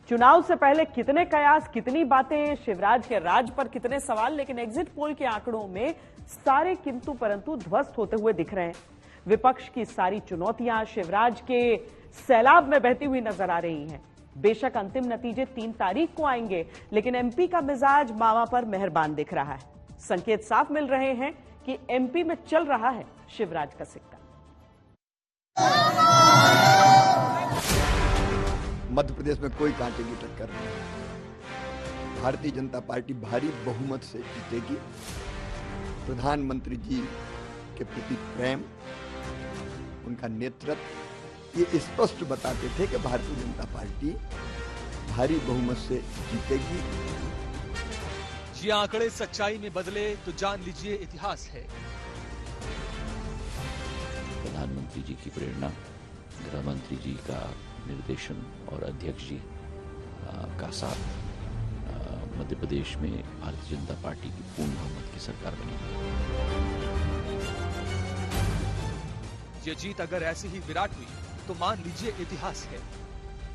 चुनाव से पहले कितने कयास, कितनी बातें, शिवराज के राज पर कितने सवाल, लेकिन एग्जिट पोल के आंकड़ों में सारे किंतु परंतु ध्वस्त होते हुए दिख रहे हैं। विपक्ष की सारी चुनौतियां शिवराज के सैलाब में बहती हुई नजर आ रही हैं। बेशक अंतिम नतीजे 3 तारीख को आएंगे, लेकिन एमपी का मिजाज मावा पर मेहरबान दिख रहा है। संकेत साफ मिल रहे हैं कि एमपी में चल रहा है शिवराज का सिक्का। मध्य प्रदेश में कोई कांटे की टक्कर नहीं। भारतीय जनता पार्टी भारी बहुमत से जीतेगी। प्रधानमंत्री जी के प्रति प्रेम, उनका नेतृत्व ये स्पष्ट बताते थे कि भारतीय जनता पार्टी भारी बहुमत से जीतेगी। ये आंकड़े सच्चाई में बदले तो जान लीजिए इतिहास है। प्रधानमंत्री जी की प्रेरणा, गृह मंत्री जी का निर्देशन और अध्यक्ष जी का साथ मध्य प्रदेश में भारतीय जनता पार्टी की पूर्ण बहुमत की सरकार बनी। ये जीत अगर ऐसी ही विराट हुई तो मान लीजिए इतिहास है।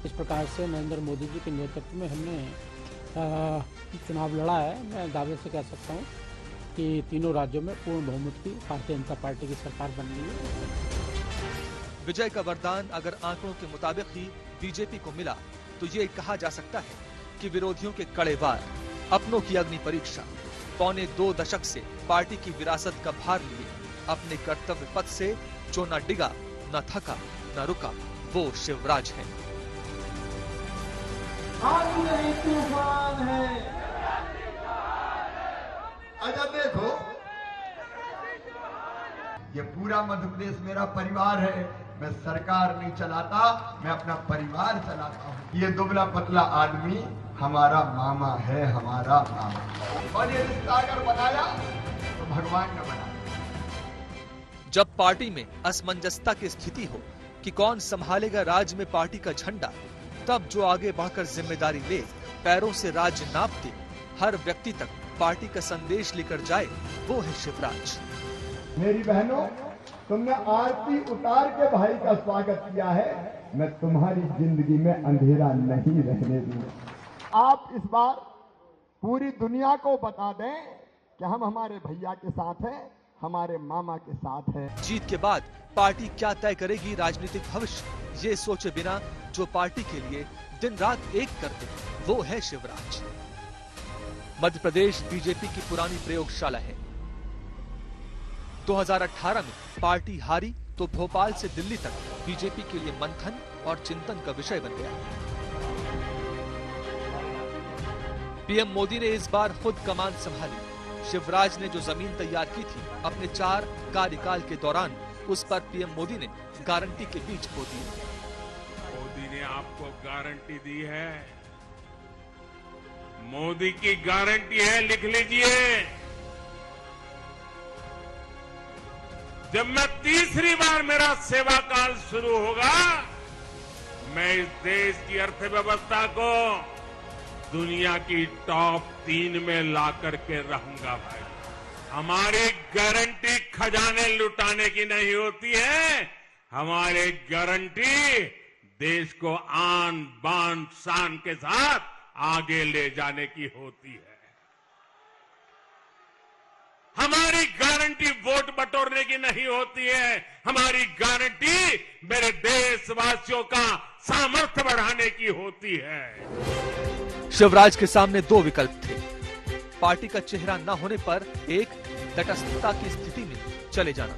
इस प्रकार से नरेंद्र मोदी जी के नेतृत्व में हमने चुनाव लड़ा है। मैं दावे से कह सकता हूं कि तीनों राज्यों में पूर्ण बहुमत की भारतीय जनता पार्टी की सरकार बन गई है। विजय का वरदान अगर आंकड़ों के मुताबिक ही बीजेपी को मिला तो ये कहा जा सकता है कि विरोधियों के कड़े वार, अपनों की अग्नि परीक्षा, पौने 2 दशक से पार्टी की विरासत का भार लिए अपने कर्तव्य पथ से जो न डिगा, न थका, न रुका, वो शिवराज है। तूफान है। अच्छा देखो, ये पूरा मध्य प्रदेश मेरा परिवार है। मैं सरकार नहीं चलाता, मैं अपना परिवार चलाता हूँ। ये दुबला पतला आदमी हमारा मामा है, हमारा मामा। और ये रिश्ता अगर बनाया तो भगवान ने बनाया। जब पार्टी में असमंजसता की स्थिति हो कि कौन संभालेगा राज में पार्टी का झंडा, तब जो आगे बढ़कर जिम्मेदारी ले, पैरों से राज नापते, हर व्यक्ति तक पार्टी का संदेश लेकर जाए, वो है शिवराज। मेरी बहनों, तुमने आरती उतार के भाई का स्वागत किया है। मैं तुम्हारी जिंदगी में अंधेरा नहीं रहने दूंगा। आप इस बार पूरी दुनिया को बता दें कि हम हमारे भैया के साथ हैं, हमारे मामा के साथ हैं। जीत के बाद पार्टी क्या तय करेगी राजनीतिक भविष्य, ये सोचे बिना जो पार्टी के लिए दिन रात एक करते, वो है शिवराज। मध्य प्रदेश बीजेपी की पुरानी प्रयोगशाला है। 2018 में पार्टी हारी तो भोपाल से दिल्ली तक बीजेपी के लिए मंथन और चिंतन का विषय बन गया। पीएम मोदी ने इस बार खुद कमान संभाली। शिवराज ने जो जमीन तैयार की थी अपने 4 कार्यकाल के दौरान, उस पर पीएम मोदी ने गारंटी के बीज बो दिए। मोदी ने आपको गारंटी दी है। मोदी की गारंटी है, लिख लीजिए। जब मैं तीसरी बार मेरा सेवा काल शुरू होगा, मैं इस देश की अर्थव्यवस्था को दुनिया की टॉप 3 में ला करके रहूंगा भाई। हमारी गारंटी खजाने लुटाने की नहीं होती है, हमारी गारंटी देश को आन बान शान के साथ आगे ले जाने की होती है। हमारी गारंटी वोट बटोरने की नहीं होती है, हमारी गारंटी मेरे देशवासियों का सामर्थ्य बढ़ाने की होती है। शिवराज के सामने 2 विकल्प थे। पार्टी का चेहरा न होने पर एक तटस्थता की स्थिति में चले जाना,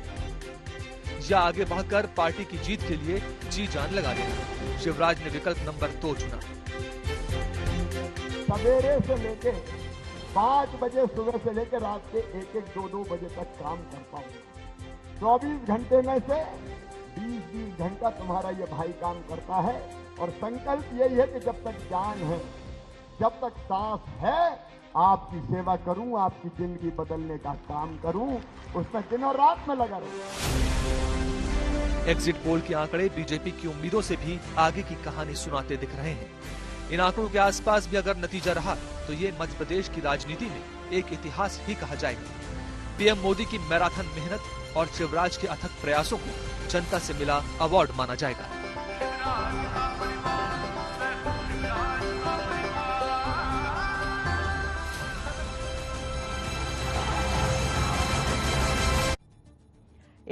या आगे बढ़कर पार्टी की जीत के लिए जी जान लगा देना। शिवराज ने विकल्प नंबर 2 चुना। सवेरे से लेके 5 बजे सुबह से लेकर रात के 1-1, 2-2 बजे तक काम करता हूँ। 24 घंटे में से 20-20 घंटा तुम्हारा ये भाई काम करता है। और संकल्प यही है कि जब तक जान है, जब तक सांस है, आपकी सेवा करूं, आपकी जिंदगी बदलने का काम करूं, उसमें दिन और रात में लगा रहूं। एग्जिट पोल के आंकड़े बीजेपी की उम्मीदों से भी आगे की कहानी सुनाते दिख रहे हैं। इन आंकड़ों के आसपास भी अगर नतीजा रहा तो ये मध्य प्रदेश की राजनीति में एक इतिहास ही कहा जाएगा। पीएम मोदी की मैराथन मेहनत और शिवराज के अथक प्रयासों को जनता से मिला अवार्ड माना जाएगा।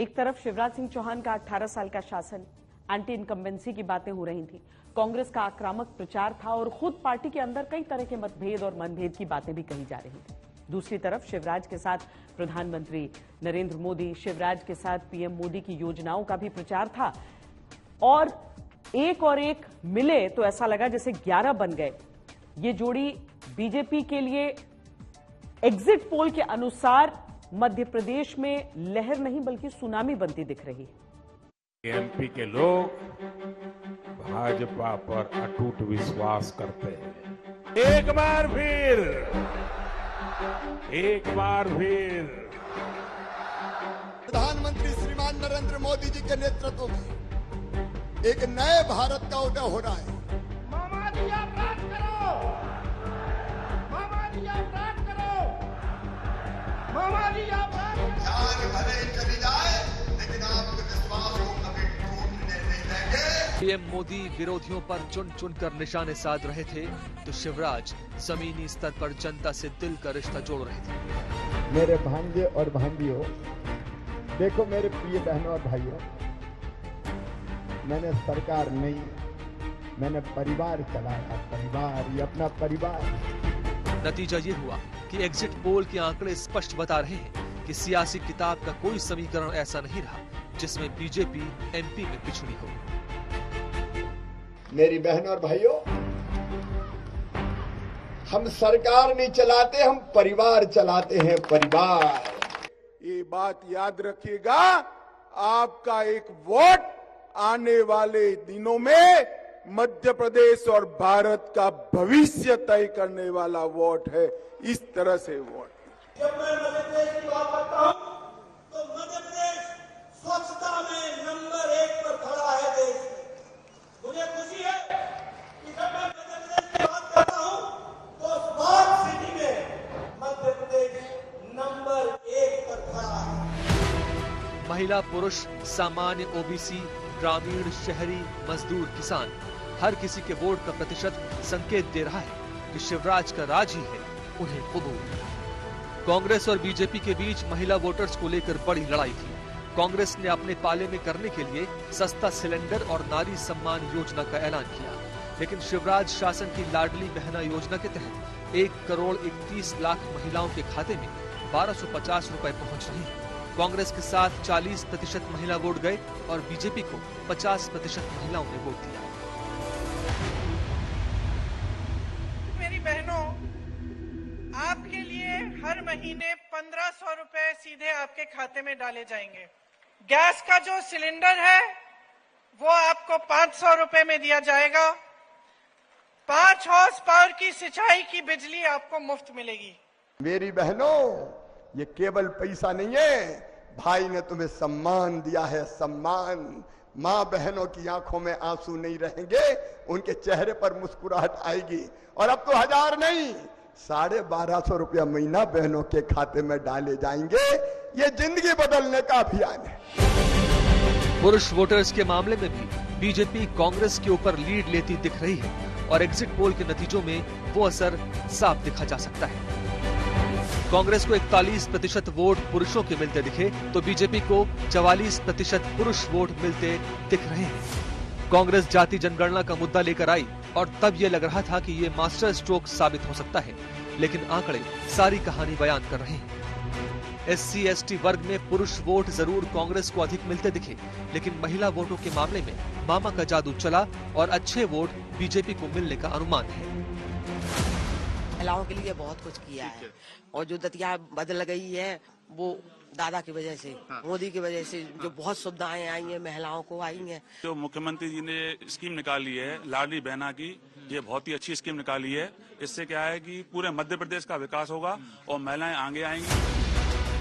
एक तरफ शिवराज सिंह चौहान का 18 साल का शासन, एंटी इनकम्बेंसी की बातें हो रही थी, कांग्रेस का आक्रामक प्रचार था और खुद पार्टी के अंदर कई तरह के मतभेद और मनभेद की बातें भी कही जा रही थी। दूसरी तरफ शिवराज के साथ प्रधानमंत्री नरेंद्र मोदी, शिवराज के साथ पीएम मोदी की योजनाओं का भी प्रचार था और एक मिले तो ऐसा लगा जैसे 11 बन गए। ये जोड़ी बीजेपी के लिए एग्जिट पोल के अनुसार मध्य प्रदेश में लहर नहीं बल्कि सुनामी बनती दिख रही है। एमपी के लोग भाजपा पर अटूट विश्वास करते हैं। एक बार फिर प्रधानमंत्री श्रीमान नरेंद्र मोदी जी के नेतृत्व में एक नए भारत का उदय हो रहा है। मामा जी आप राज करो, मामा जी आप राज करो, मामा जी आप राज करो। जान भले चली जाए लेकिन आपके विश्वास को कभी टूटने नहीं देंगे। पीएम मोदी विरोधियों पर चुन चुन कर निशाने साध रहे थे तो शिवराज जमीनी स्तर पर जनता से दिल का रिश्ता जोड़ रहे थे। मेरे भांजे और भांजियों, देखो मेरे प्रिय बहनों और भाइयों, मैंने सरकार नहीं, मैंने परिवार चलाया। परिवार, ये अपना परिवार। नतीजा ये हुआ कि एग्जिट पोल के आंकड़े स्पष्ट बता रहे हैं कि सियासी किताब का कोई समीकरण ऐसा नहीं रहा जिसमें बीजेपी एमपी में पिछड़ी हो। मेरी बहनों और भाइयों, हम सरकार नहीं चलाते, हम परिवार चलाते हैं। परिवार, ये बात याद रखिएगा, आपका एक वोट आने वाले दिनों में मध्य प्रदेश और भारत का भविष्य तय करने वाला वोट है। इस तरह से वोट। जब मैं मध्य प्रदेश की बात करता हूं तो मध्य प्रदेश स्वच्छता में नंबर 1 पर खड़ा है देश में। मुझे खुशी है कि जब मैं मध्य प्रदेश की बात करता हूं तो स्मार्ट सिटी में मध्य प्रदेश नंबर 1 पर खड़ा है। महिला, पुरुष, सामान्य, ओबीसी, ग्रामीण, शहरी, मजदूर, किसान, हर किसी के वोट का प्रतिशत संकेत दे रहा है कि शिवराज का राज ही है उन्हें कबूल। कांग्रेस और बीजेपी के बीच महिला वोटर्स को लेकर बड़ी लड़ाई थी। कांग्रेस ने अपने पाले में करने के लिए सस्ता सिलेंडर और नारी सम्मान योजना का ऐलान किया, लेकिन शिवराज शासन की लाडली बहना योजना के तहत 1,31,00,000 महिलाओं के खाते में 1250 रुपए पहुंच रहे हैं। कांग्रेस के साथ 40% महिला वोट गए और बीजेपी को 50% महिलाओं ने वोट दिया। मेरी बहनों, आपके लिए हर महीने 1500 रुपए सीधे आपके खाते में डाले जाएंगे। गैस का जो सिलेंडर है वो आपको 500 रुपए में दिया जाएगा। 5 हॉर्स पावर की सिंचाई की बिजली आपको मुफ्त मिलेगी। मेरी बहनों, ये केवल पैसा नहीं है, भाई ने तुम्हें सम्मान दिया है। सम्मान। माँ बहनों की आंखों में आंसू नहीं रहेंगे, उनके चेहरे पर मुस्कुराहट आएगी। और अब तो 1000 नहीं, 1250 रुपया महीना बहनों के खाते में डाले जाएंगे। ये जिंदगी बदलने का अभियान है। पुरुष वोटर्स के मामले में भी बीजेपी कांग्रेस के ऊपर लीड लेती दिख रही है और एग्जिट पोल के नतीजों में वो असर साफ देखा जा सकता है। कांग्रेस को 41% वोट पुरुषों के मिलते दिखे तो बीजेपी को 44% पुरुष वोट मिलते दिख रहे हैं। कांग्रेस जाति जनगणना का मुद्दा लेकर आई और तब ये लग रहा था कि ये मास्टर स्ट्रोक साबित हो सकता है, लेकिन आंकड़े सारी कहानी बयान कर रहे हैं। SC/ST वर्ग में पुरुष वोट जरूर कांग्रेस को अधिक मिलते दिखे, लेकिन महिला वोटों के मामले में मामा का जादू चला और अच्छे वोट बीजेपी को मिलने का अनुमान है। महिलाओं के लिए बहुत कुछ किया है और जो दतिया बदल गई है वो दादा की वजह से, मोदी की वजह से जो बहुत सुविधाएं आई हैं महिलाओं को आई हैं। जो मुख्यमंत्री जी ने स्कीम निकाली है लाडली बहना की, ये बहुत ही अच्छी स्कीम निकाली है। इससे क्या है कि पूरे मध्य प्रदेश का विकास होगा और महिलाएं आगे आएंगी।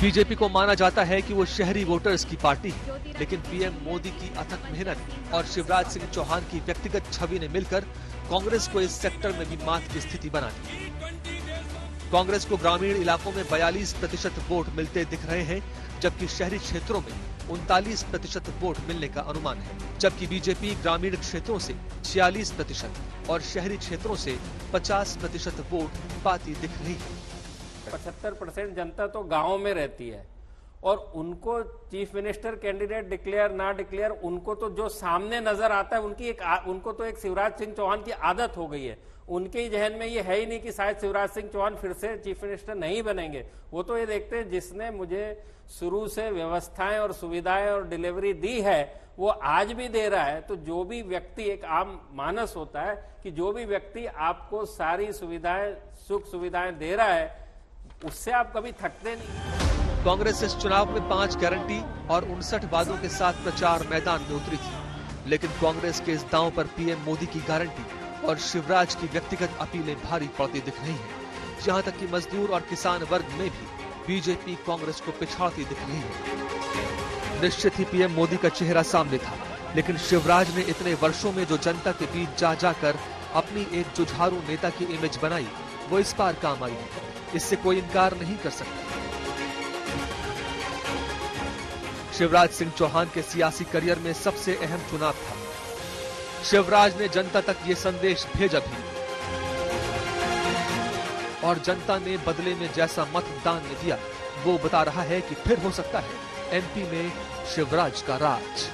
बीजेपी को माना जाता है कि वो शहरी वोटर्स की पार्टी है, लेकिन पीएम मोदी की अथक मेहनत और शिवराज सिंह चौहान की व्यक्तिगत छवि ने मिलकर कांग्रेस को इस सेक्टर में भी मात की स्थिति बना दी। कांग्रेस को ग्रामीण इलाकों में 42% वोट मिलते दिख रहे हैं, जबकि शहरी क्षेत्रों में 39% वोट मिलने का अनुमान है। जबकि बीजेपी ग्रामीण क्षेत्रों से 46% और शहरी क्षेत्रों से 50% वोट पाती दिख रही है। 75% जनता तो गाँव में रहती है और उनको चीफ मिनिस्टर कैंडिडेट डिक्लेयर ना डिक्लेयर, उनको तो जो सामने नजर आता है उनको तो एक शिवराज सिंह चौहान की आदत हो गई है। उनके ही जहन में ये है ही नहीं कि शायद शिवराज सिंह चौहान फिर से चीफ मिनिस्टर नहीं बनेंगे। वो तो ये देखते हैं जिसने मुझे शुरू से व्यवस्थाएं और सुविधाएं और डिलीवरी दी है वो आज भी दे रहा है। तो जो भी व्यक्ति, एक आम मानस होता है कि जो भी व्यक्ति आपको सारी सुविधाएं, सुख सुविधाएं दे रहा है, उससे आप कभी थकते नहीं। कांग्रेस इस चुनाव में 5 गारंटी और 59 वादों के साथ प्रचार मैदान में उतरी थी, लेकिन कांग्रेस के इस दांव पर पीएम मोदी की गारंटी और शिवराज की व्यक्तिगत अपीलें भारी पड़ती दिख रही हैं। जहां तक कि मजदूर और किसान वर्ग में भी बीजेपी कांग्रेस को पिछाड़ती दिख रही है। निश्चित ही पीएम मोदी का चेहरा सामने था, लेकिन शिवराज ने इतने वर्षों में जो जनता के बीच जा जाकर अपनी एक जुझारू नेता की इमेज बनाई, वो इस बार काम आई है। इससे कोई इनकार नहीं कर सकता। शिवराज सिंह चौहान के सियासी करियर में सबसे अहम चुनाव था। शिवराज ने जनता तक ये संदेश भेजा भी, और जनता ने बदले में जैसा मतदान में दिया वो बता रहा है कि फिर हो सकता है एमपी में शिवराज का राज।